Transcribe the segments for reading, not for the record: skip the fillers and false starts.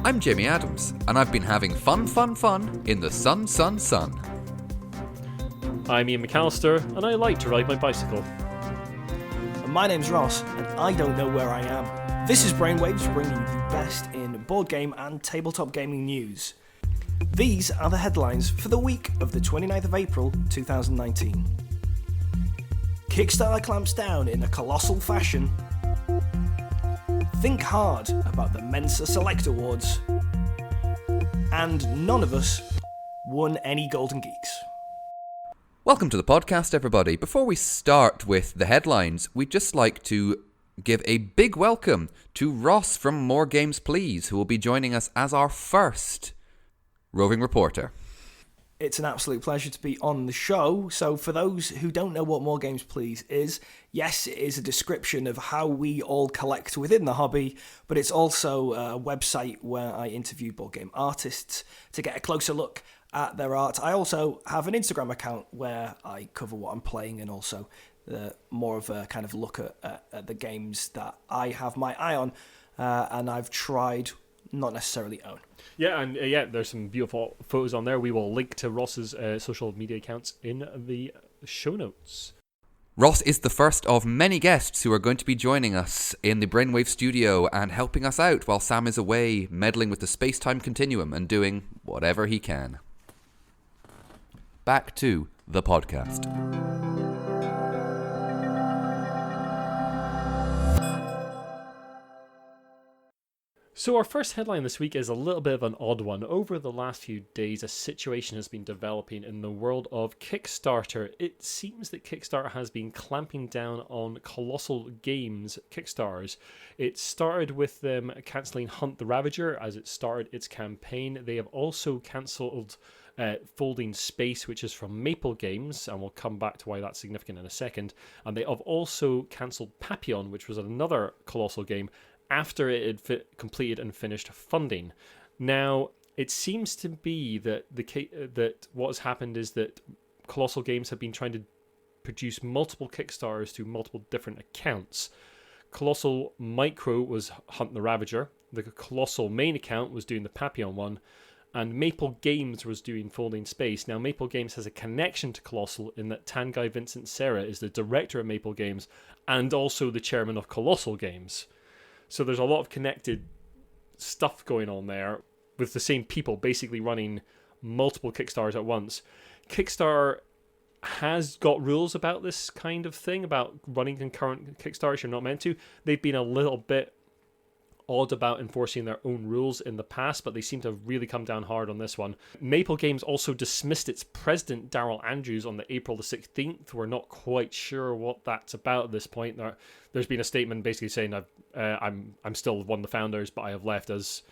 I'm Jamie Adams, and I've been having fun in the sun. I'm Ian McAllister, and I like to ride my bicycle. And my name's Ross, and I don't know where I am. This is Brainwaves, bringing you the best in board game and tabletop gaming news. These are the headlines for the week of the 29th of April 2019. Kickstarter clamps down in a colossal fashion. Think hard about the Mensa Select Awards. And none of us won any Golden Geeks. Welcome to the podcast, everybody. Before we start with the headlines, we'd just like to give a big welcome to Ross from More Games Please, who will be joining us as our first roving reporter. It's an absolute pleasure to be on the show. So for those who don't know what More Games Please is, yes, it is a description of how we all collect within the hobby, but it's also a website where I interview board game artists to get a closer look at their art. I also have an Instagram account where I cover what I'm playing and also more of a kind of look at the games that I have my eye on and I've tried, not necessarily own. Yeah, and there's some beautiful photos on there. We will link to Ross's social media accounts in the show notes. Ross is the first of many guests who are going to be joining us in the Brainwave studio and helping us out while Sam is away meddling with the space-time continuum and doing whatever he can. Back to the podcast. So our first headline this week is a little bit of an odd one. Over the last few days, a situation has been developing in the world of Kickstarter. It seems that Kickstarter has been clamping down on Kollosal Games Kickstarters. It started with them cancelling Hunt the Ravager as it started its campaign. They have also cancelled Folding Space, which is from Maple Games, and we'll come back to why that's significant in a second. And they have also cancelled Papillon, which was another Kollosal game, after it had completed and finished funding. Now, it seems to be that that what has happened is that Kollosal Games have been trying to produce multiple Kickstarters through multiple different accounts. Kollosal Micro was Hunt the Ravager, the Kollosal main account was doing the Papillon one, and Maple Games was doing Folding Space. Now, Maple Games has a connection to Kollosal in that Tanguy Vincent Serra is the director of Maple Games and also the chairman of Kollosal Games. So there's a lot of connected stuff going on there with the same people basically running multiple Kickstarters at once. Kickstarter has got rules about this kind of thing, about running concurrent Kickstarters. You're not meant to. They've been a little bit odd about enforcing their own rules in the past, but they seem to have really come down hard on this one. Maple Games also dismissed its president, Daryl Andrews, on the April the 16th. We're not quite sure what that's about at this point. There's been a statement basically saying I'm still one of the founders, but I have left as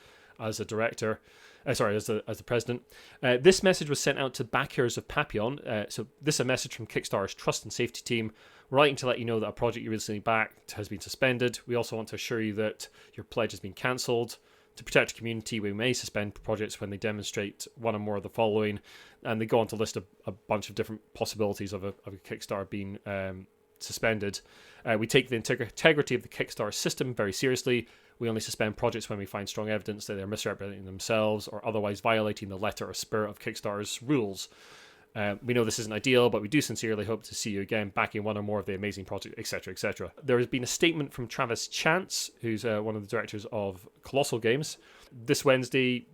a director. As the president. This message was sent out to backers of Papillon. So this is a message from Kickstarter's Trust and Safety team, writing to let you know that a project you recently backed has been suspended. We also want to assure you that your pledge has been cancelled. To protect the community, we may suspend projects when they demonstrate one or more of the following. And they go on to list a bunch of different possibilities of a Kickstarter being suspended. We take the integrity of the Kickstarter system very seriously. We only suspend projects when we find strong evidence that they're misrepresenting themselves or otherwise violating the letter or spirit of Kickstarter's rules. We know this isn't ideal, but we do sincerely hope to see you again backing one or more of the amazing project, etc., etc. There has been a statement from Travis Chance, who's one of the directors of Kollosal Games. This Wednesday,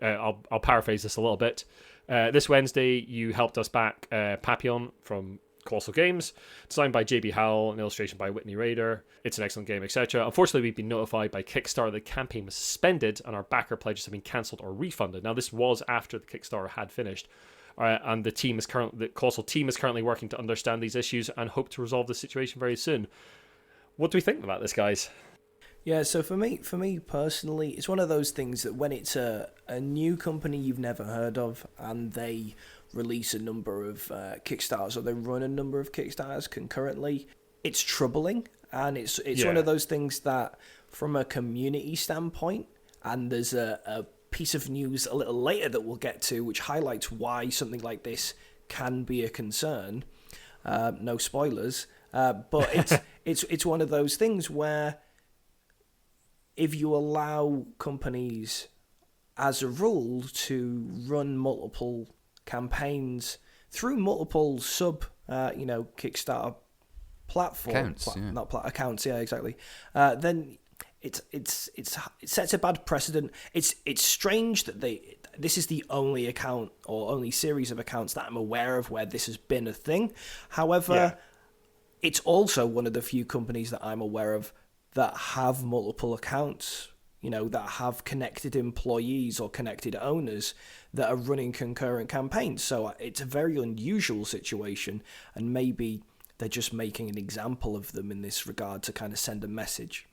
I'll paraphrase this a little bit. This Wednesday, you helped us back Papillon from Kollosal Games, designed by JB Howell, an illustration by Whitney Rader. It's an excellent game, etc. Unfortunately, we've been notified by Kickstarter the campaign was suspended and our backer pledges have been cancelled or refunded. Now, this was after the Kickstarter had finished, and the Kollosal team is currently working to understand these issues and hope to resolve the situation very soon. What do we think about this, guys? Yeah, so for me personally, it's one of those things that when it's a new company you've never heard of and they release a number of Kickstarters or they run a number of Kickstarters concurrently, it's troubling, and it's one of those things that from a community standpoint, and there's a piece of news a little later that we'll get to which highlights why something like this can be a concern. No spoilers, but it's one of those things where if you allow companies as a rule, to run multiple campaigns through multiple Kickstarter Accounts, accounts, yeah, exactly. Then it sets a bad precedent. It's strange that this is the only account or only series of accounts that I'm aware of where this has been a thing. However, it's also one of the few companies that I'm aware of that have multiple accounts, that have connected employees or connected owners that are running concurrent campaigns. So it's a very unusual situation, and maybe they're just making an example of them in this regard to kind of send a message.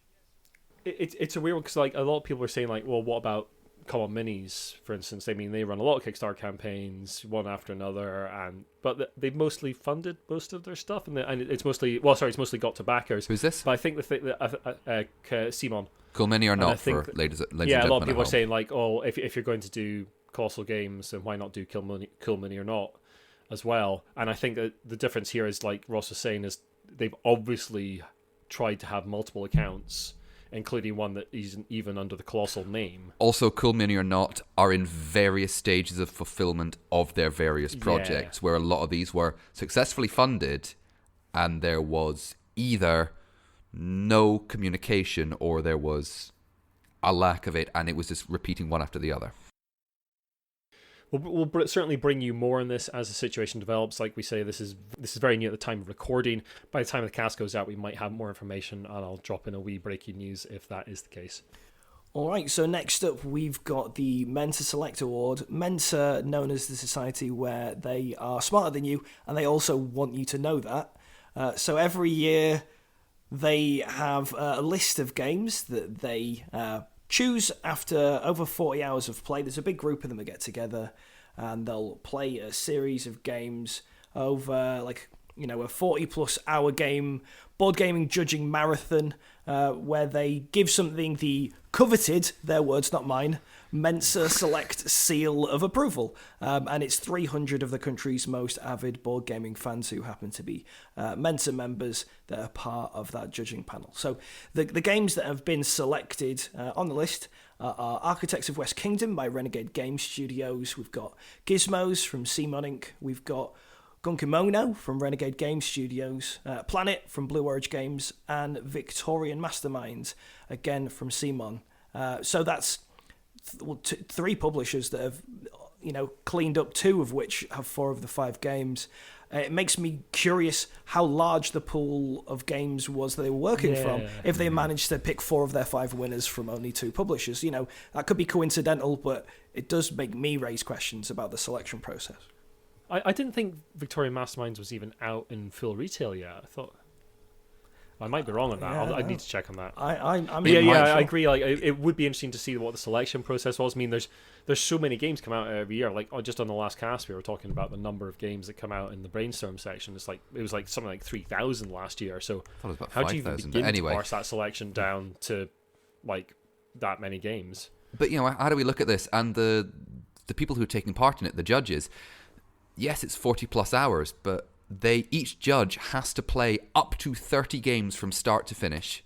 It's a weird one because like a lot of people are saying like, well, what about Common Minis, for instance? They run a lot of Kickstarter campaigns, one after another, but they've mostly funded most of their stuff, and it's mostly got to backers. Who's this? But I think the thing that Simon. Cool Mini or not for ladies and gentlemen. Yeah, a lot of people are saying like, oh, if you're going to do Kollosal Games, then why not do Cool Mini or not as well? And I think that the difference here is, like Ross was saying, is they've obviously tried to have multiple accounts, including one that isn't even under the Kollosal name. Also, Cool Mini or not are in various stages of fulfillment of their various projects, where a lot of these were successfully funded, and there was either no communication or there was a lack of it, and it was just repeating one after the other. We'll certainly bring you more on this as the situation develops. Like we say, this is very new at the time of recording. By the time the cast goes out, we might have more information, and I'll drop in a wee breaking news if that is the case. All right, so next up we've got the Mensa Select Award. Mensa, known as the society where they are smarter than you, and they also want you to know that. So every year they have a list of games that they choose after over 40 hours of play. There's a big group of them that get together, and they'll play a series of games over a 40-plus hour board gaming judging marathon, where they give something the coveted, their words not mine, Mensa Select seal of approval. And it's 300 of the country's most avid board gaming fans who happen to be Mensa members that are part of that judging panel. So the games that have been selected on the list are Architects of West Kingdom by Renegade Games Studios. We've got Gizmos from Simon Inc. We've got Gunkimono from Renegade Games Studios, Planet from Blue Origin Games, and Victorian Masterminds, again from Simon. So that's three publishers that have, cleaned up, two of which have 4 of the 5 games. It makes me curious how large the pool of games was that they were working from, if they managed to pick 4 of their 5 winners from only 2 publishers. That could be coincidental, but it does make me raise questions about the selection process. I didn't think Victorian Masterminds was even out in full retail yet. I thought I might be wrong on that. I need to check on that. I agree. Like, it would be interesting to see what the selection process was. I mean, there's so many games come out every year. Like, just on the last cast, we were talking about the number of games that come out in the brainstorm section. It was like something like 3,000 last year. So how do you even begin to parse that selection down to like that many games? But how do we look at this? And the people who are taking part in it, the judges. Yes, it's 40 plus hours, but each judge has to play up to 30 games from start to finish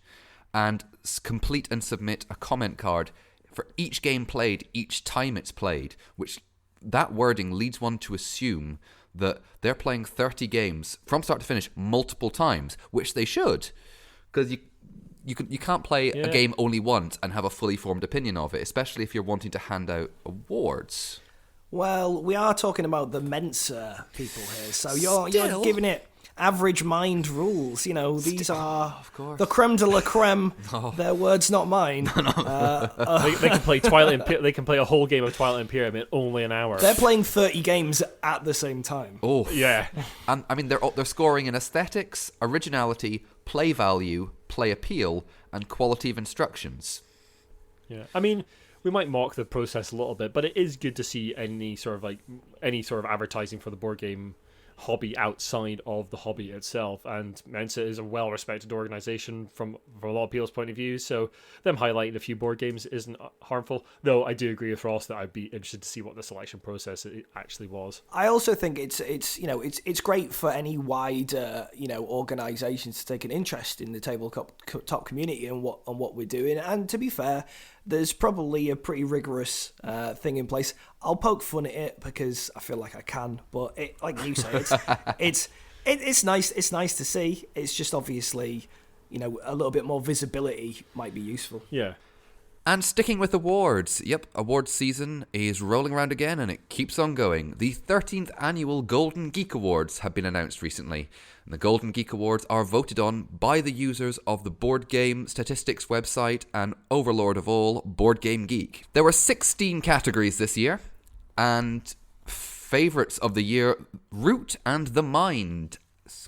and complete and submit a comment card for each game played, each time it's played, which that wording leads one to assume that they're playing 30 games from start to finish multiple times, which they should, because you can't play a game only once and have a fully formed opinion of it, especially if you're wanting to hand out awards. Well, we are talking about the Mensa people here, so you're giving it average mind rules. These are the creme de la creme. No. Their words, not mine. They can play they can play a whole game of Twilight Imperium in only an hour. They're playing 30 games at the same time. Oh, yeah. And I mean, they're scoring in aesthetics, originality, play value, play appeal, and quality of instructions. Yeah, I mean, we might mock the process a little bit, but it is good to see any sort of advertising for the board game hobby outside of the hobby itself. And Mensa is a well-respected organization from a lot of people's point of view, so them highlighting a few board games isn't harmful. Though I do agree with Ross that I'd be interested to see what the selection process actually was. I also think it's great for any wider organizations to take an interest in the tabletop community and what we're doing. And to be fair, there's probably a pretty rigorous thing in place. I'll poke fun at it because I feel like I can, but like you say, it's nice. It's nice to see. It's just obviously, a little bit more visibility might be useful. Yeah. And sticking with awards, awards season is rolling around again and it keeps on going. The 13th annual Golden Geek Awards have been announced recently. And the Golden Geek Awards are voted on by the users of the Board Game Statistics website and overlord of all, Board Game Geek. There were 16 categories this year, and favourites of the year, Root and The Mind,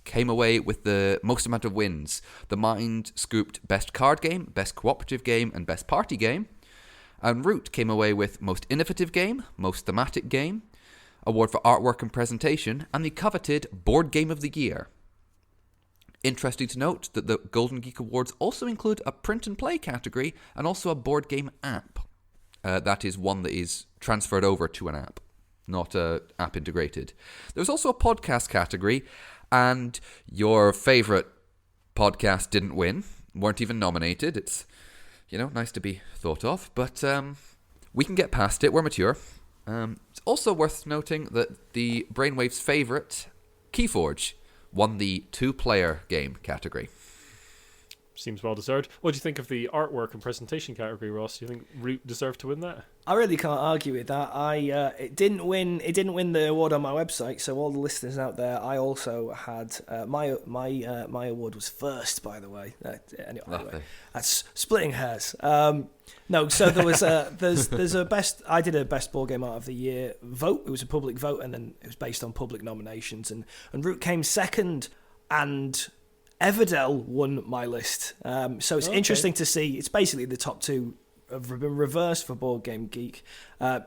came away with the most amount of wins. The Mind scooped Best Card Game, Best Cooperative Game, and Best Party Game. And Root came away with Most Innovative Game, Most Thematic Game, Award for Artwork and Presentation, and the coveted Board Game of the Year. Interesting to note that the Golden Geek Awards also include a print and play category and also a board game app. That is one that is transferred over to an app, not app integrated. There's also a podcast category, and your favourite podcast didn't win, weren't even nominated. It's, nice to be thought of, but we can get past it. We're mature. It's also worth noting that the Brainwave's favourite, Keyforge, won the two-player game category. Seems well deserved. What do you think of the artwork and presentation category, Ross? Do you think Root deserved to win that? I really can't argue with that. It didn't win the award on my website, so all the listeners out there, I also had my award was first, by the way. Anyway, that's splitting hairs. No, so there was there's a best. I did a best board game art of the year vote. It was a public vote, and then it was based on public nominations, and Root came second, and Everdell won my list. So it's interesting to see. It's basically the top two have been reversed for Board Game Geek.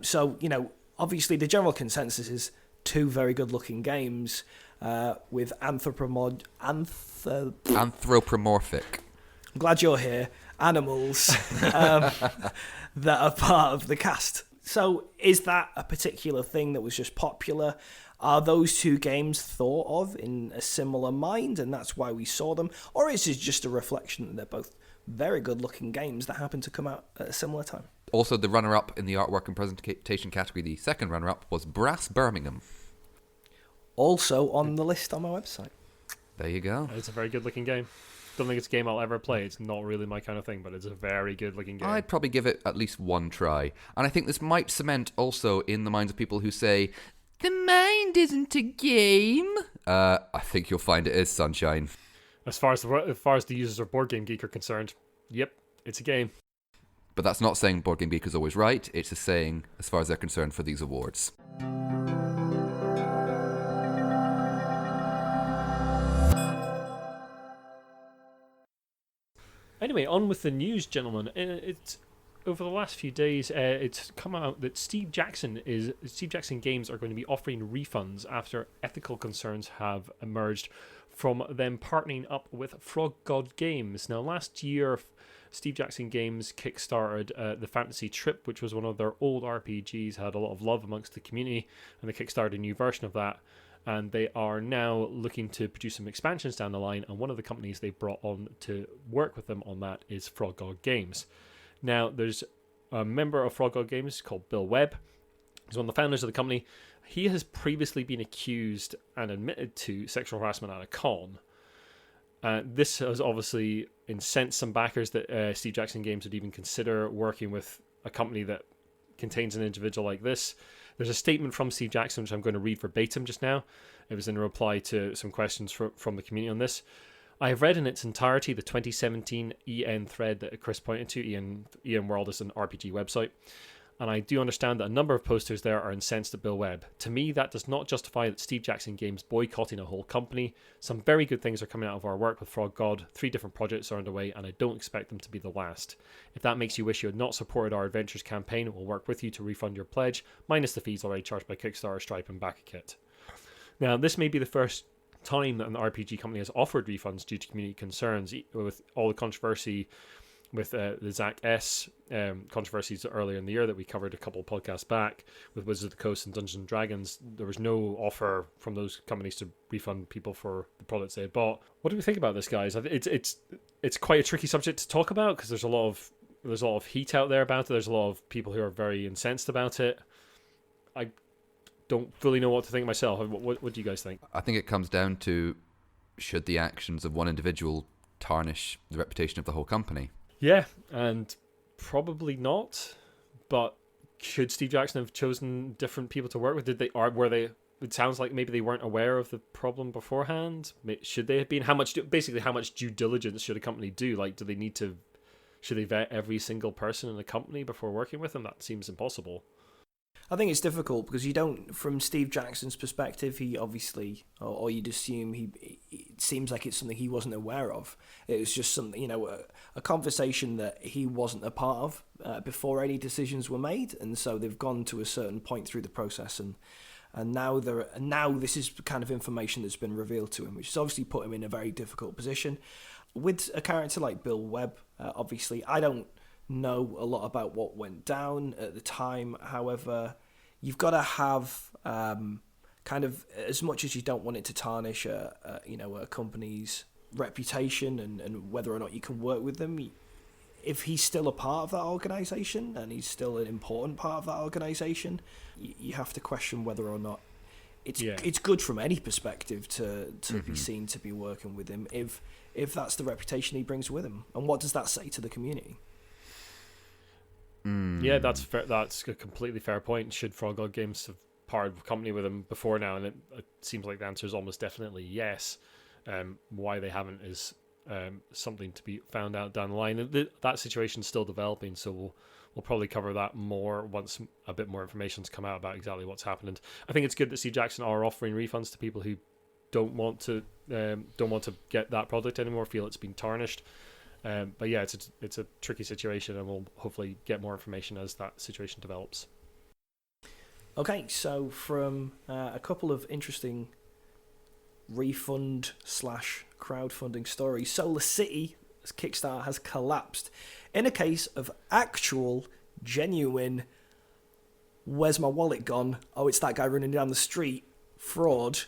So, obviously the general consensus is two very good-looking games with anthropomorphic. I'm glad you're here. Animals that are part of the cast. So is that a particular thing that was just popular? Are those two games thought of in a similar mind, and that's why we saw them? Or is it just a reflection that they're both very good-looking games that happen to come out at a similar time? Also, the runner-up in the artwork and presentation category, the second runner-up, was Brass Birmingham. Also on the list on my website. There you go. It's a very good-looking game. Don't think it's a game I'll ever play. It's not really my kind of thing, but it's a very good-looking game. I'd probably give it at least one try. And I think this might cement also in the minds of people who say, The Mind isn't a game. I think you'll find it is, Sunshine. As far as the users of Board Game Geek are concerned, yep, it's a game. But that's not saying Board Game Geek is always right. It's a saying, as far as they're concerned, for these awards. Anyway, on with the news, gentlemen. It's over the last few days, it's come out that Steve Jackson Games are going to be offering refunds after ethical concerns have emerged from them partnering up with Frog God Games. Now, last year, Steve Jackson Games kickstarted the Fantasy Trip, which was one of their old RPGs, had a lot of love amongst the community, and they kickstarted a new version of that. And they are now looking to produce some expansions down the line, and one of the companies they brought on to work with them on that is Frog God Games. Now, there's a member of Frog God Games called Bill Webb. He's one of the founders of the company. He has previously been accused and admitted to sexual harassment at a con. This has obviously incensed some backers that Steve Jackson Games would even consider working with a company that contains an individual like this. There's a statement from Steve Jackson, which I'm going to read verbatim just now. It was in reply to some questions from the community on this. I have read in its entirety the 2017 EN thread that Chris pointed to. EN World is an RPG website. And I do understand that a number of posters there are incensed at Bill Webb. To me, that does not justify that Steve Jackson Games boycotting a whole company. Some very good things are coming out of our work with Frog God. 3 different projects are underway, and I don't expect them to be the last. If that makes you wish you had not supported our Adventures campaign, we'll work with you to refund your pledge, minus the fees already charged by Kickstarter, Stripe, and BackaKit. Now, this may be the first time that an RPG company has offered refunds due to community concerns, with all the controversy with the Zach S. Controversies earlier in the year that we covered a couple of podcasts back with Wizards of the Coast and Dungeons & Dragons. There was no offer from those companies to refund people for the products they had bought. What do we think about this, guys? It's quite a tricky subject to talk about because there's a lot of there's a lot of heat out there about it. There's a lot of people who are very incensed about it. I don't fully know what to think myself. What do you guys think? I think it comes down to, should the actions of one individual tarnish the reputation of the whole company? Yeah, and probably not. But should Steve Jackson have chosen different people to work with? Were they? It sounds like maybe they weren't aware of the problem beforehand. Should they have been? How much due diligence should a company do? Like, should they vet every single person in the company before working with them? That seems impossible. I think it's difficult because you don't, from Steve Jackson's perspective, he obviously, or you'd assume it seems like it's something he wasn't aware of. It was just something, a conversation that he wasn't a part of before any decisions were made, and so they've gone to a certain point through the process, and now this is the kind of information that's been revealed to him, which has obviously put him in a very difficult position. With a character like Bill Webb, obviously, I don't know a lot about what went down at the time. However, you've got to have kind of, as much as you don't want it to tarnish a company's reputation and whether or not you can work with them, if he's still a part of that organization and he's still an important part of that organization, you have to question whether or not it's good from any perspective to be seen to be working with him if that's the reputation he brings with him. And what does that say to the community? Yeah, that's fair. That's a completely fair point. Should Frog God Games have parted company with him before now? And it seems like the answer is almost definitely yes. Why they haven't is something to be found out down the line. That situation's still developing, so we'll probably cover that more once a bit more information's come out about exactly what's happened. I think it's good that Steve Jackson are offering refunds to people who don't want to get that product anymore, feel it's been tarnished. But yeah, it's a tricky situation, and we'll hopefully get more information as that situation develops. Okay, so from a couple of interesting refund / crowdfunding stories, Solar City Kickstarter has collapsed in a case of actual, genuine, where's my wallet gone? Oh, it's that guy running down the street fraud.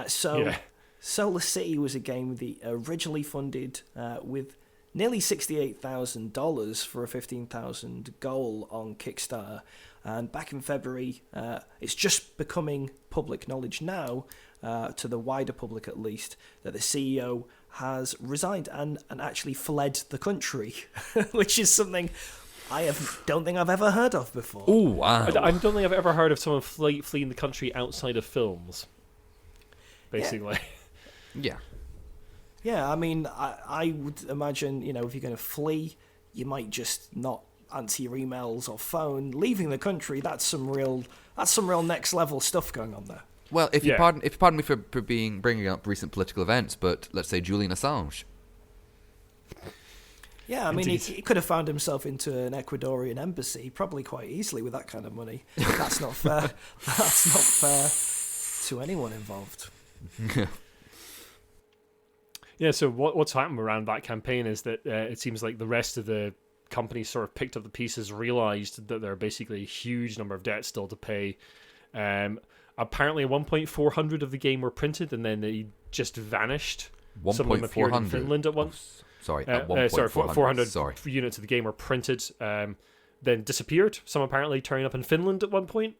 Solar City was a game that originally funded with nearly $68,000 for a $15,000 goal on Kickstarter. And back in February, it's just becoming public knowledge now, to the wider public at least, that the CEO has resigned and actually fled the country, which is something don't think I've ever heard of before. Oh, wow. I don't think I've ever heard of someone fleeing the country outside of films, basically. Yeah. Yeah, I mean, I would imagine, if you're going to flee, you might just not answer your emails or phone. Leaving the country, that's some real next level stuff going on there. Well, if you pardon me for bringing up recent political events, but let's say Julian Assange. Yeah, I mean, he could have found himself into an Ecuadorian embassy probably quite easily with that kind of money. That's not fair. That's not fair to anyone involved. Yeah, so what's happened around that campaign is that it seems like the rest of the companies sort of picked up the pieces, realised that there are basically a huge number of debts still to pay. Apparently, at one point, 400 of the game were printed, and then they just vanished. Some of them appeared in Finland at once. Sorry, 400 units of the game were printed, then disappeared. Some apparently turning up in Finland at one point,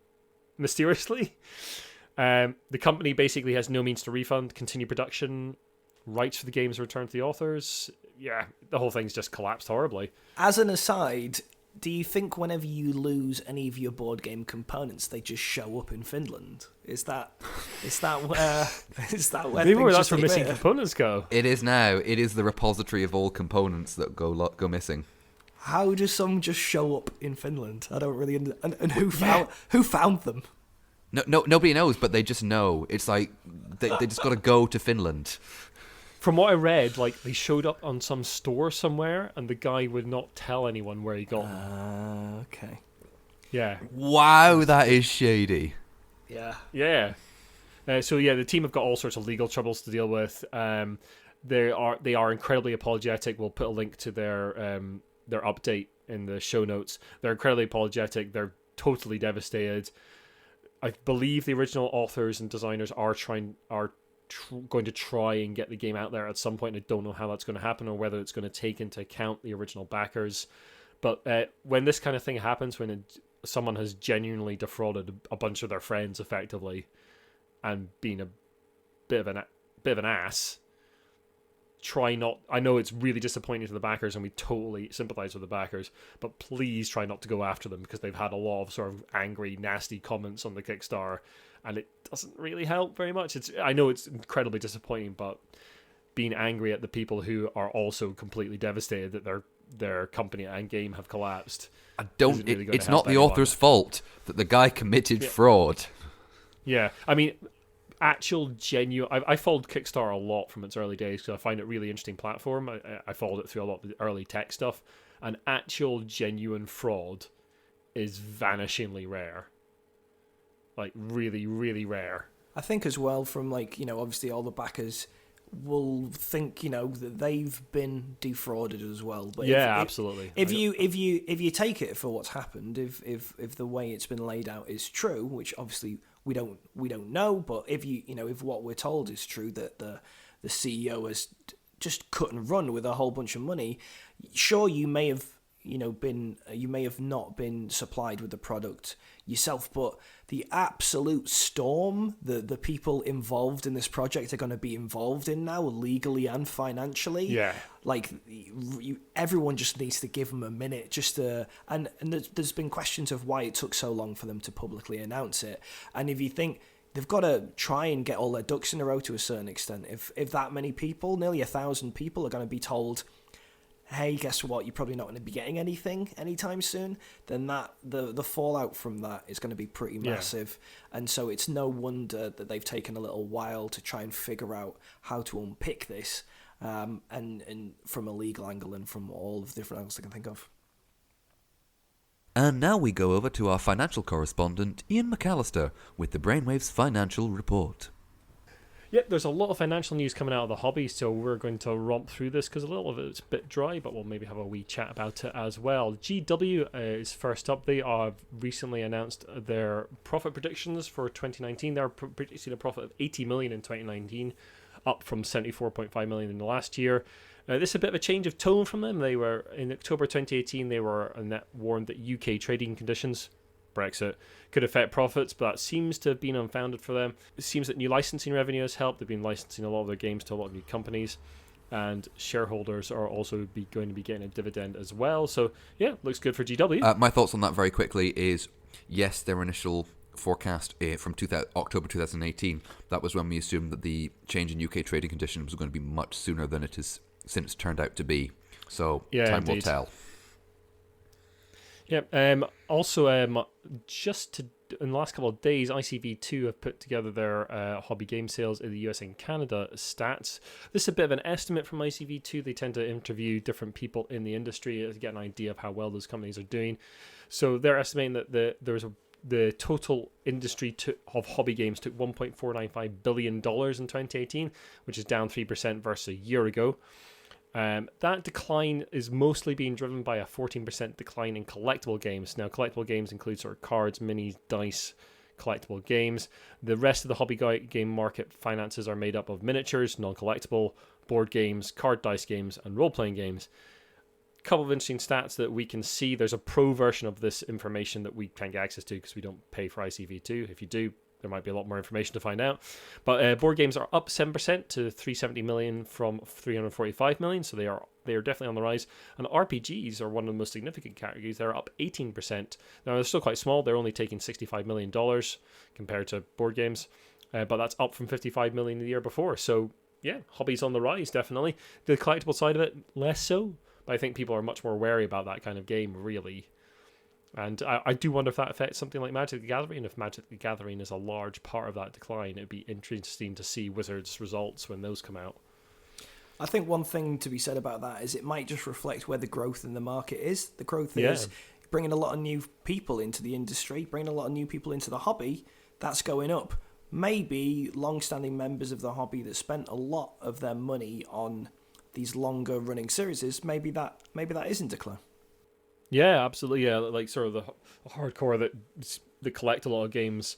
mysteriously. The company basically has no means to refund, continue production. Rights for the games returned to the authors. Yeah, the whole thing's just collapsed horribly. As an aside, do you think whenever you lose any of your board game components, they just show up in Finland? Is that where maybe where that's where missing components go? It is now. It is the repository of all components that go missing. How does some just show up in Finland? I don't really and who found them? No, nobody knows, but they just know. It's like they just got to go to Finland. From what I read, like, they showed up on some store somewhere, and the guy would not tell anyone where he got them. Okay. Yeah. Wow, that is shady. Yeah. Yeah. The team have got all sorts of legal troubles to deal with. They are incredibly apologetic. We'll put a link to their update in the show notes. They're incredibly apologetic. They're totally devastated. I believe the original authors and designers are going to try and get the game out there at some point. I don't know how that's going to happen or whether it's going to take into account the original backers, But when this kind of thing happens, when someone has genuinely defrauded a bunch of their friends effectively, and been a bit of an ass, try not. I know it's really disappointing to the backers, and we totally sympathise with the backers. But please try not to go after them, because they've had a lot of sort of angry, nasty comments on the Kickstarter, and it doesn't really help very much. I know it's incredibly disappointing, but being angry at the people who are also completely devastated that their company and game have collapsed. It's not the author's fault that the guy committed fraud. Yeah, I mean, actual genuine. I followed Kickstarter a lot from its early days because I find it a really interesting platform. I followed it through a lot of the early tech stuff, and actual genuine fraud is vanishingly rare. Like really, really rare. I think as well from obviously all the backers will think that they've been defrauded as well. But absolutely. If you take it for what's happened, if the way it's been laid out is true, which obviously we don't know, but if what we're told is true, that the CEO has just cut and run with a whole bunch of money, sure, you may have not been supplied with the product yourself, but the absolute storm the people involved in this project are going to be involved in now, legally and financially. Yeah. Everyone just needs to give them a minute, and there's been questions of why it took so long for them to publicly announce it. And if you think they've got to try and get all their ducks in a row to a certain extent, if that many people, nearly 1,000 people, are going to be told, hey, guess what, you're probably not going to be getting anything anytime soon, then the fallout from that is going to be pretty massive. And so it's no wonder that they've taken a little while to try and figure out how to unpick this, and from a legal angle and from all of the different angles they can think of. And now we go over to our financial correspondent, Ian McAllister, with the Brainwaves Financial Report. Yeah, there's a lot of financial news coming out of the hobby, so we're going to romp through this because a little of it's a bit dry, but we'll maybe have a wee chat about it as well. GW is first up. They have recently announced their profit predictions for 2019. They're predicting a profit of 80 million in 2019, up from 74.5 million in the last year. This is a bit of a change of tone from them. They were, in October 2018, they were warned that UK trading conditions, Brexit, could affect profits, but that seems to have been unfounded for them. It seems that new licensing revenue has helped. They've been licensing a lot of their games to a lot of new companies, and shareholders are also going to be getting a dividend as well. So yeah, looks good for GW. My thoughts on that very quickly is, yes, their initial forecast from October 2018, that was when we assumed that the change in UK trading conditions was going to be much sooner than it has since turned out to be. So time will tell. Yeah. Also, just in the last couple of days, ICV2 have put together their hobby game sales in the US and Canada stats. This is a bit of an estimate from ICV2. They tend to interview different people in the industry to get an idea of how well those companies are doing. So they're estimating that the total industry of hobby games took $1.495 billion in 2018, which is down 3% versus a year ago. That decline is mostly being driven by a 14% decline in collectible games. Now, collectible games include sort of cards, minis, dice, collectible games. The rest of the hobby game market finances are made up of miniatures, non-collectible, board games, card dice games, and role-playing games. A couple of interesting stats that we can see. There's a pro version of this information that we can't get access to because we don't pay for ICV2. If you do, there might be a lot more information to find out. But board games are up 7% to 370 million from 345 million, so they are definitely on the rise. And RPGs are one of the most significant categories. They're up 18%. Now, they're still quite small. They're only taking $65 million compared to board games, but that's up from 55 million the year before. So, yeah, hobbies on the rise, definitely. The collectible side of it, less so. But I think people are much more wary about that kind of game, really. And I do wonder if that affects something like Magic the Gathering. If Magic the Gathering is a large part of that decline, it'd be interesting to see Wizards' results when those come out. I think one thing to be said about that is it might just reflect where the growth in the market is. The growth is bringing a lot of new people into the industry, bringing a lot of new people into the hobby. That's going up. Maybe long-standing members of the hobby that spent a lot of their money on these longer-running series, maybe that is in decline. Yeah, absolutely. Yeah, like sort of the hardcore that collect a lot of games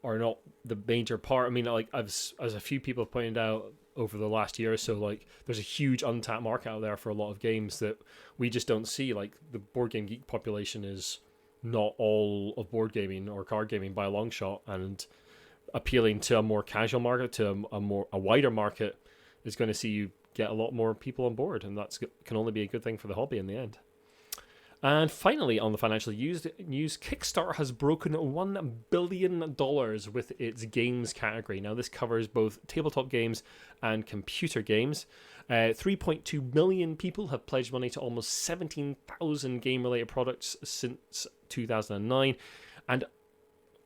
are not the major part. I mean, like as a few people have pointed out, over the last year or so. Like, there's a huge untapped market out there for a lot of games that we just don't see. Like, the board game geek population is not all of board gaming or card gaming by a long shot, and appealing to a more casual market, to a wider market, is going to see you get a lot more people on board, and that's can only be a good thing for the hobby in the end. And finally, on the financial news, Kickstarter has broken $1 billion with its games category. Now, this covers both tabletop games and computer games. 3.2 million people have pledged money to almost 17,000 game-related products since 2009. And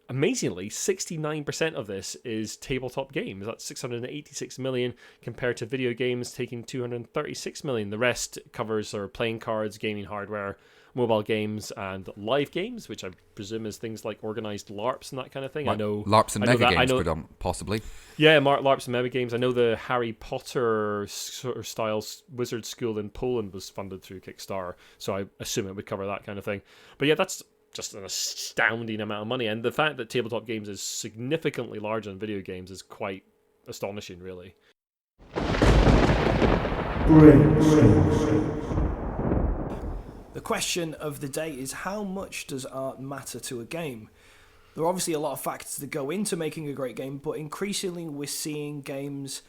amazingly, 69% of this is tabletop games. That's 686 million compared to video games taking 236 million. The rest covers playing cards, gaming hardware, mobile games, and live games, which I presume is things like organized LARPs and that kind of thing. I know LARPs and mega games, possibly. Yeah, LARPs and mega games. I know the Harry Potter sort of style wizard school in Poland was funded through Kickstarter, so I assume it would cover that kind of thing. But yeah, that's just an astounding amount of money, and the fact that tabletop games is significantly larger than video games is quite astonishing, really. The question of the day is, how much does art matter to a game? There are obviously a lot of factors that go into making a great game, but increasingly we're seeing games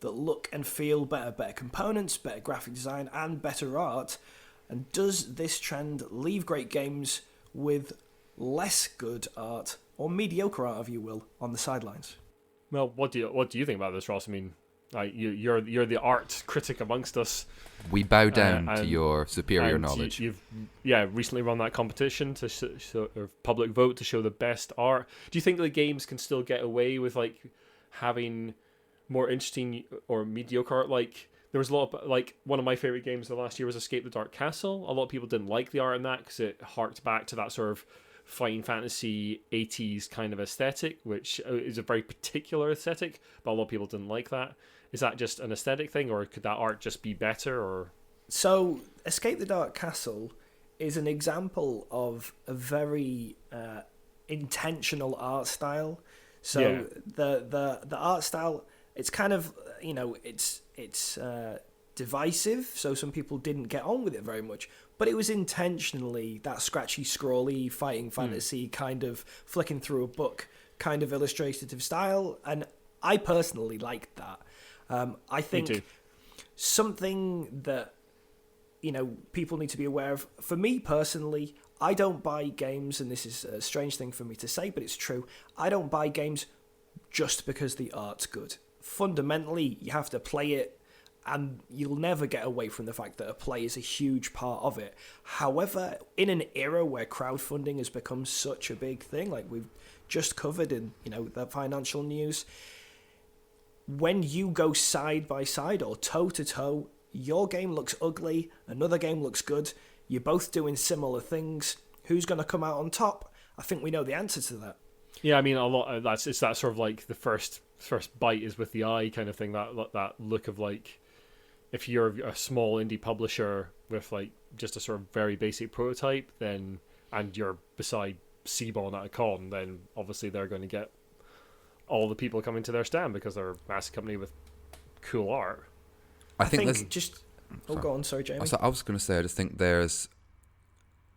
that look and feel better components, better graphic design, and better art. And does this trend leave great games with less good art, or mediocre art, if you will, on the sidelines? Well, what do you think about this, Ross? I mean, you're the art critic amongst us. We bow down to your superior knowledge. You've recently run that competition to or public vote to show the best art. Do you think the games can still get away with like having more interesting or mediocre art? Like, there was a lot of, like, one of my favorite games of the last year was Escape the Dark Castle. A lot of people didn't like the art in that because it harked back to that sort of fighting fantasy 80s kind of aesthetic, which is a very particular aesthetic, but a lot of people didn't like that. Is that just an aesthetic thing, or could that art just be better? Or so Escape the Dark Castle is an example of a very intentional art style. So yeah. the art style, it's kind of, it's divisive, so some people didn't get on with it very much, but it was intentionally that scratchy, scrawly, fighting fantasy kind of flicking through a book kind of illustrative style, and I personally liked that. I think something that people need to be aware of, for me personally, I don't buy games, and this is a strange thing for me to say, but it's true, I don't buy games just because the art's good. Fundamentally, you have to play it, and you'll never get away from the fact that a play is a huge part of it. However, in an era where crowdfunding has become such a big thing, like we've just covered in the financial news, when you go side by side or toe to toe, your game looks ugly, another game looks good, you're both doing similar things, who's going to come out on top? I think we know the answer to that. Yeah, I mean, a lot of it's that sort of like the first bite is with the eye kind of thing, that look of like, if you're a small indie publisher with like just a sort of very basic prototype, then, and you're beside Seaborn at a con, then obviously they're going to get all the people coming to their stand because they're a massive company with cool art. I think just... Oh, go on, sorry, Jamie. I was going to say, I just think there's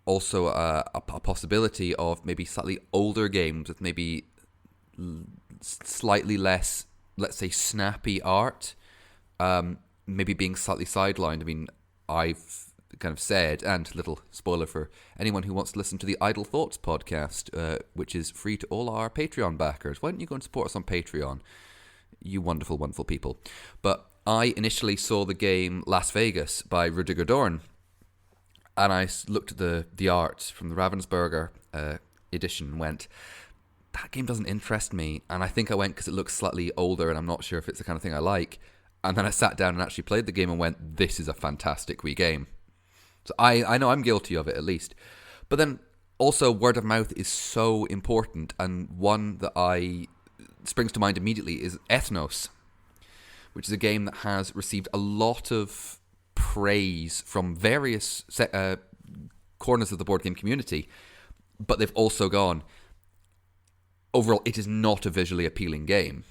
also a possibility of maybe slightly older games with maybe slightly less, let's say, snappy art, maybe being slightly sidelined. I mean, I've kind of said, and little spoiler for anyone who wants to listen to the Idle Thoughts podcast, which is free to all our Patreon backers. Why don't you go and support us on Patreon? You wonderful, wonderful people. But I initially saw the game Las Vegas by Rudiger Dorn, and I looked at the art from the Ravensburger edition and went, that game doesn't interest me. And I think I went because it looks slightly older and I'm not sure if it's the kind of thing I like. And then I sat down and actually played the game and went, this is a fantastic wee game. So I know I'm guilty of it, at least. But then also word of mouth is so important, and one that springs to mind immediately is Ethnos, which is a game that has received a lot of praise from various corners of the board game community, but they've also gone, overall, it is not a visually appealing game.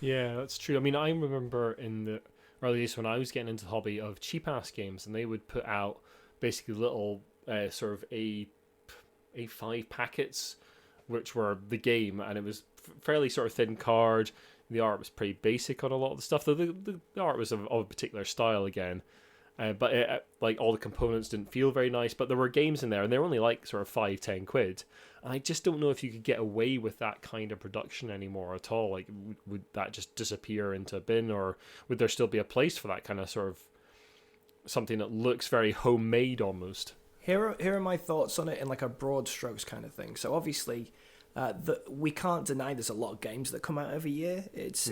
Yeah, that's true. I mean, I remember in the early days when I was getting into the hobby of cheap-ass games, and they would put out basically little sort of A5 packets, which were the game, and it was fairly sort of thin card. The art was pretty basic on a lot of the stuff. The art was of a particular style again. But like all the components didn't feel very nice, but there were games in there, and they were only like sort of 5-10 quid. And I just don't know if you could get away with that kind of production anymore at all. Like, would that just disappear into a bin, or would there still be a place for that kind of sort of something that looks very homemade almost? Here are my thoughts on it in like a broad strokes kind of thing. So obviously, we can't deny there's a lot of games that come out every year. It's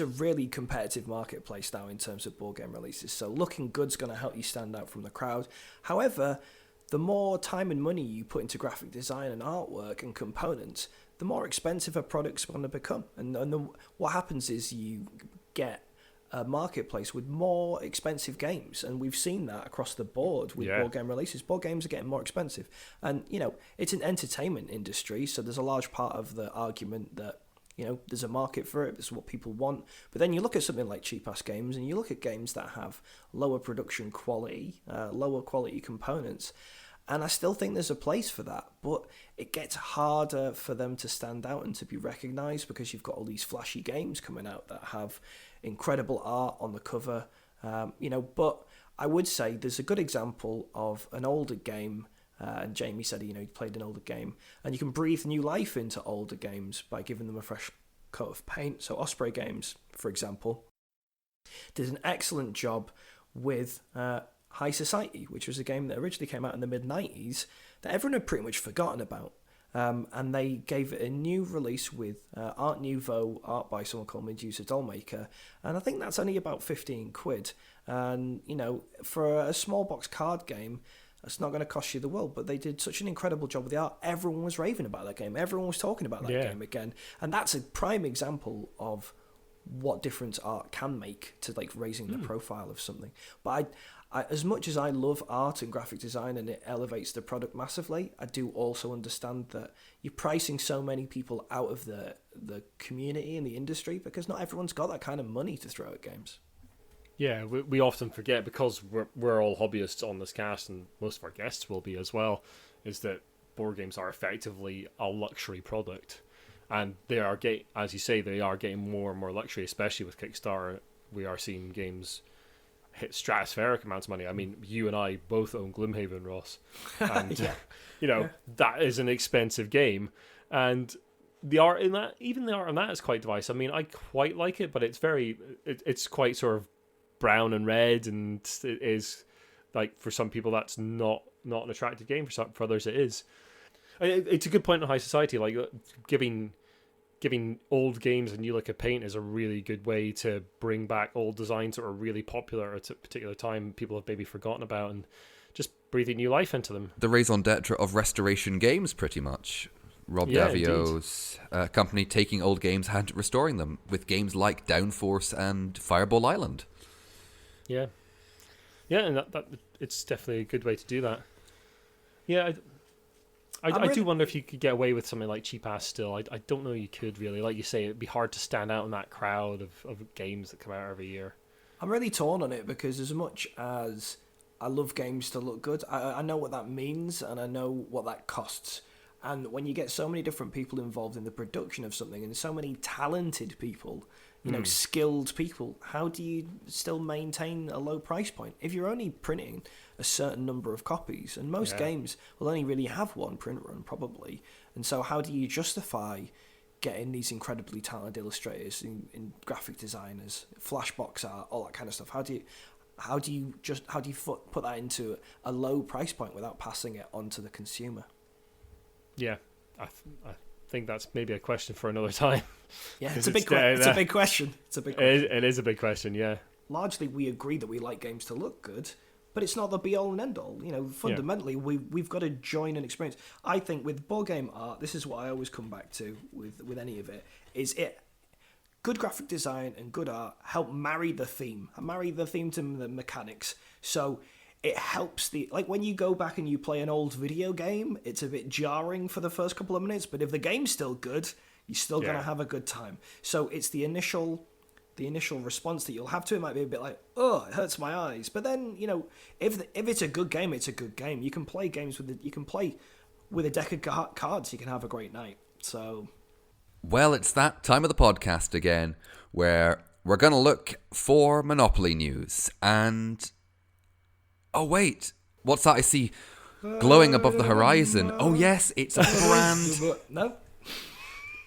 a really competitive marketplace now in terms of board game releases. So looking good's going to help you stand out from the crowd. However, the more time and money you put into graphic design and artwork and components, the more expensive a product's going to become. And what happens is you get a marketplace with more expensive games, and we've seen that across the board with board game releases. Board games are getting more expensive, and it's an entertainment industry, so there's a large part of the argument that there's a market for it. This is what people want. But then you look at something like cheap ass games, and you look at games that have lower production quality, lower quality components, and I still think there's a place for that, but it gets harder for them to stand out and to be recognised because you've got all these flashy games coming out that have incredible art on the cover, but I would say there's a good example of an older game, and Jamie said he played an older game, and you can breathe new life into older games by giving them a fresh coat of paint. So Osprey Games, for example, did an excellent job with High Society, which was a game that originally came out in the mid-90s that everyone had pretty much forgotten about. And they gave it a new release with Art Nouveau, art by someone called Medusa Dollmaker, and I think that's only about 15 quid. And, for a small box card game, it's not going to cost you the world, but they did such an incredible job with the art. Everyone was raving about that game. Everyone was talking about that game again. And that's a prime example of what difference art can make to like raising the profile of something. But I, as much as I love art and graphic design and it elevates the product massively, I do also understand that you're pricing so many people out of the community and the industry because not everyone's got that kind of money to throw at games. Yeah, we often forget, because we're all hobbyists on this cast, and most of our guests will be as well, is that board games are effectively a luxury product. And they are, as you say, they are getting more and more luxury, especially with Kickstarter. We are seeing games hit stratospheric amounts of money. I mean, you and I both own Gloomhaven, Ross. And, that is an expensive game. And the art in that, even the art in that is quite divisive. I mean, I quite like it, but it's quite sort of brown and red, and it is, like, for some people that's not an attractive game. For others it is. It's a good point on High Society, like giving old games a new look of paint is a really good way to bring back old designs that were really popular at a particular time people have maybe forgotten about, and just breathing new life into them. The raison d'etre of Restoration Games, pretty much. Rob Davio's company taking old games and restoring them with games like Downforce and Fireball Island. Yeah, and that it's definitely a good way to do that. Yeah, I do wonder if you could get away with something like cheap ass still. I don't know you could really. Like you say, it'd be hard to stand out in that crowd of games that come out every year. I'm really torn on it because as much as I love games to look good, I know what that means and I know what that costs. And when you get so many different people involved in the production of something and so many talented people, skilled people, how do you still maintain a low price point? If you're only printing a certain number of copies, and most games will only really have one print run probably, and so how do you justify getting these incredibly talented illustrators in graphic designers, flashbox art, all that kind of stuff? How do you put that into a low price point without passing it on to the consumer? Yeah, I think that's maybe a question for another time. Yeah, it's a big question. It is a big question, yeah. Largely, we agree that we like games to look good, but it's not the be-all and end-all. Fundamentally, we've got to join an experience. I think with board game art, this is what I always come back to with any of it, is good graphic design and good art help marry the theme to the mechanics. So it helps when you go back and you play an old video game, it's a bit jarring for the first couple of minutes, but if the game's still good, You're still going to have a good time. So it's the initial response that you'll have to it might be a bit like, oh, it hurts my eyes. But then, you know, if it's a good game, it's a good game. You can play games you can play with a deck of cards. You can have a great night. So, well, it's that time of the podcast again where we're going to look for Monopoly news. And oh wait, what's that I see glowing above the horizon? Oh yes, it's a brand. No.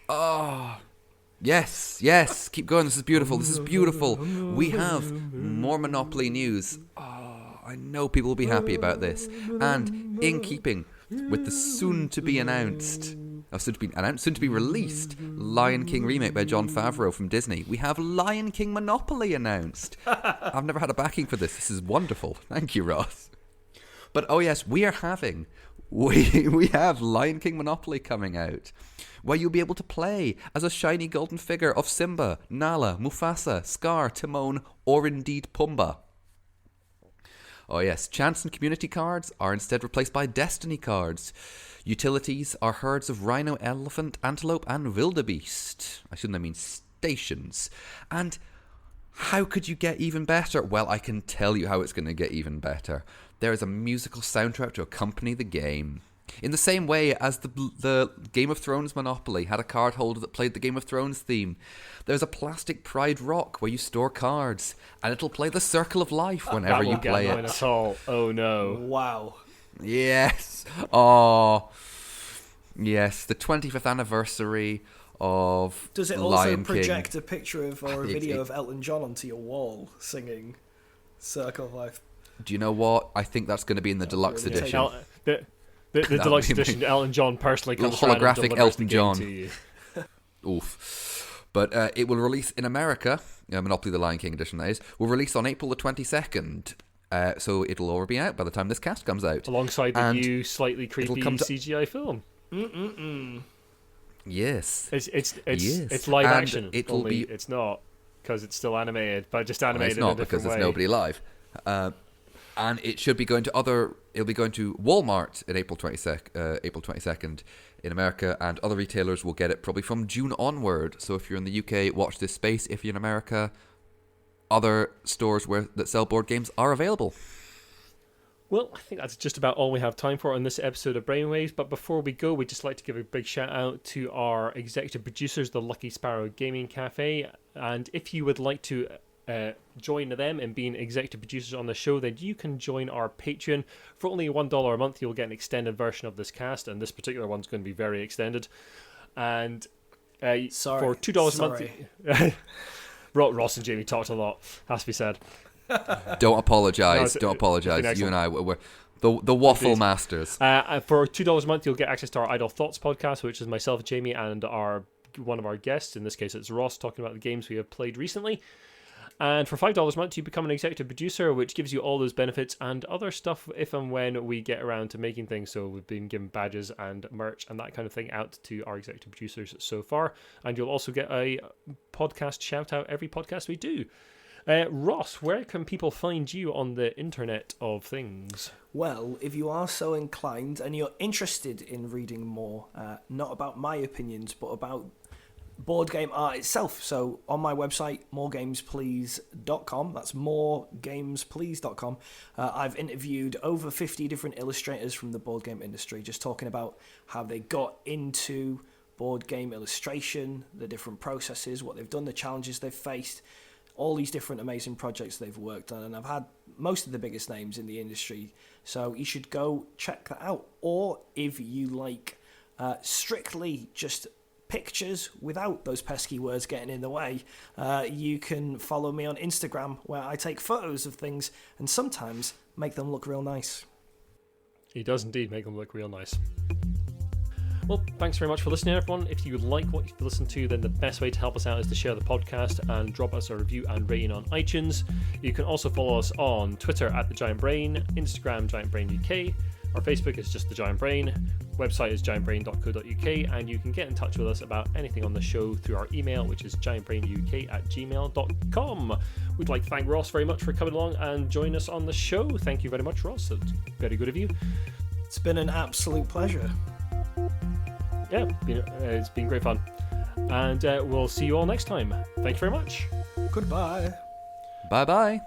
Oh, yes. Keep going. This is beautiful. We have more Monopoly news. Oh, I know people will be happy about this. And in keeping with the soon to be released Lion King remake by Jon Favreau from Disney, we have Lion King Monopoly announced. I've never had a backing for this. This is wonderful. Thank you, Ross. But oh yes, we have Lion King Monopoly coming out, where you'll be able to play as a shiny golden figure of Simba, Nala, Mufasa, Scar, Timon, or indeed Pumbaa. Oh yes, chance and community cards are instead replaced by destiny cards. Utilities are herds of rhino, elephant, antelope, and wildebeest. I mean stations. And how could you get even better? Well, I can tell you how it's going to get even better. There is a musical soundtrack to accompany the game. In the same way as the Game of Thrones Monopoly had a card holder that played the Game of Thrones theme, there's a plastic Pride Rock where you store cards, and it'll play the Circle of Life whenever you play it. At all. Oh no! Wow. Yes. Oh, yes. The 25th anniversary of Does it Lion also King. project a picture of or a video of Elton John onto your wall singing "Circle of Life"? Do you know what? I think that's going to be in the deluxe really edition. The deluxe edition, Elton John personally comes holographic Elton John to you. Oof. But it will release in America, Monopoly the Lion King edition that is, will release on April the 22nd. So it'll already be out by the time this cast comes out. Alongside the new, slightly creepy CGI film. Yes. It's live and action. It's not, because it's still animated, but just animated in a different way. It's not because there's nobody live. And it should be going to it'll be going to Walmart in April 22nd in America, and other retailers will get it probably from June onward. So if you're in the UK, watch this space. If you're in America, other stores that sell board games are available. Well, I think that's just about all we have time for on this episode of Brainwaves. But before we go, we'd just like to give a big shout out to our executive producers, the Lucky Sparrow Gaming Cafe. And if you would like to join them in being executive producers on the show, then you can join our Patreon. For only $1 a month, you'll get an extended version of this cast, and this particular one's going to be very extended. And for $2 a month, Ross and Jamie talked a lot, has to be said. Don't apologise. Don't apologise. You and I, we're the waffle Indeed. Masters. For $2 a month, you'll get access to our Idle Thoughts podcast, which is myself, Jamie, and one of our guests. In this case, it's Ross, talking about the games we have played recently. And for $5 a month, you become an executive producer, which gives you all those benefits and other stuff if and when we get around to making things. So we've been given badges and merch and that kind of thing out to our executive producers so far. And you'll also get a podcast shout out every podcast we do. Ross, where can people find you on the internet of things? Well, if you are so inclined and you're interested in reading more, not about my opinions, but about board game art itself. So on my website, moregamesplease.com, that's moregamesplease.com, I've interviewed over 50 different illustrators from the board game industry, just talking about how they got into board game illustration, the different processes, what they've done, the challenges they've faced, all these different amazing projects they've worked on. And I've had most of the biggest names in the industry, so you should go check that out. Or if you like strictly just pictures without those pesky words getting in the way, you can follow me on Instagram, where I take photos of things and sometimes make them look real nice. He does indeed make them look real nice. Well, thanks very much for listening, everyone. If you like what you've listened to, then the best way to help us out is to share the podcast and drop us a review and rating on iTunes. You can also follow us on Twitter at The Giant Brain, Instagram Giant Brain UK. Our Facebook is just The Giant Brain. Website is giantbrain.co.uk, and you can get in touch with us about anything on the show through our email, which is giantbrainuk@gmail.com. We'd like to thank Ross very much for coming along and joining us on the show. Thank you very much, Ross. It's very good of you. It's been an absolute pleasure. Yeah, it's been great fun. And we'll see you all next time. Thank you very much. Goodbye. Bye bye.